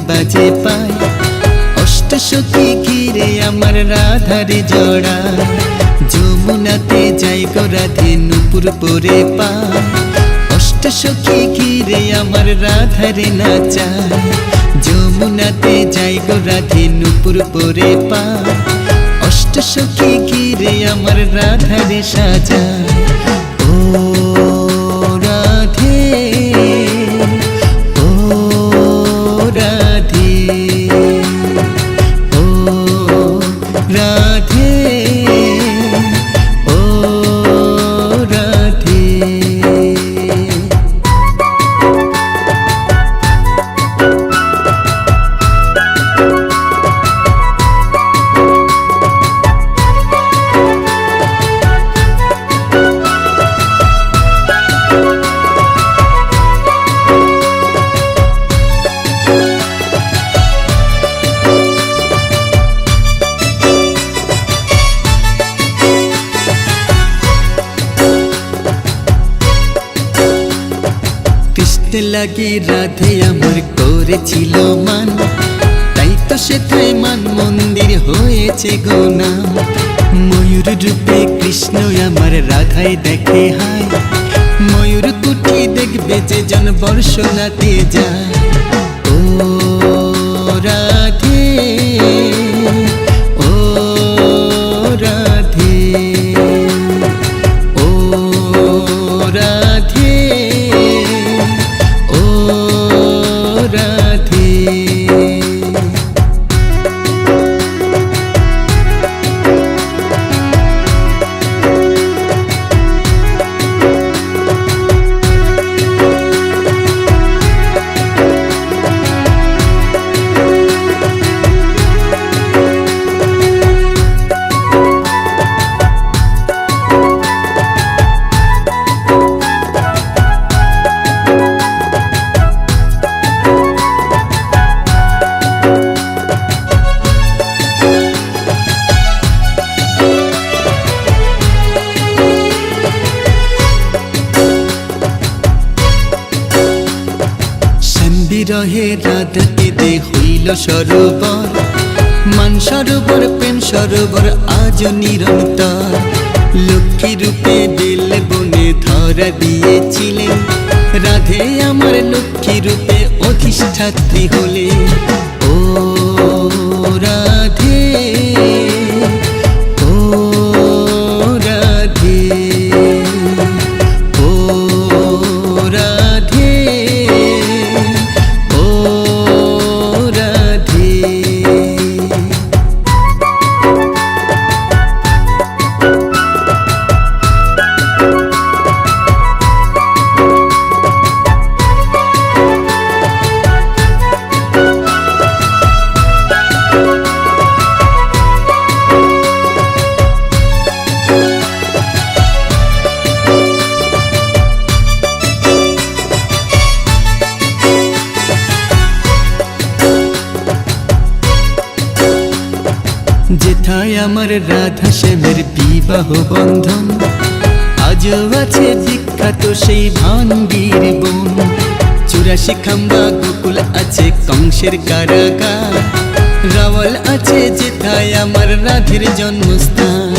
বাজে পায়, অষ্টসখী ঘিরে আমার রাধারে জড়া। যমুনাতে যাই গো রাধে নূপুর পরে পায়, অষ্টসখী ঘিরে আমার রাধারে নাচায়। যমুনাতে যাই গো রাধে নূপুর পরে পায়, অষ্টসখী ঘিরে আমার রাধারে সাজায়। ও রাধে, ও রাধে, ও রাধে, ও রাধে। লাগে রাধে আমার করেছিল মান, তাই তো সেথায় মান মন্দির হয়েছে গো নাম। ময়ূর রূপে কৃষ্ণ আমার রাধায় দেখে হায়, ময়ূর কুটি দেখবে যে জন বর্ষনাতে যায়। ও রাধে, ও রাধে, ও রাধে, ও রাধে। বিরহে রাধাকে দে হইল সরোবর, মান সরোবর প্রেম সরোবর আজ নিরন্তর। লক্ষ্মী রূপে বেল বনে ধরা দিয়েছিলেন, রাধে আমার লক্ষ্মী রূপে অধিষ্ঠাত্রী হলে। ও রাধে, ও রাধে, ও রাধে, ও রাধে। যেথায় আমার রাধা শ্যামের বিবাহ বন্ধন, আজও আছে বিখ্যাত সেই ভান্ডির বন। 84 খাম্বা গোকুল আছে কংসের কারাগার, রাওয়াল আছে যেথায় আমার রাধের জন্মস্থান।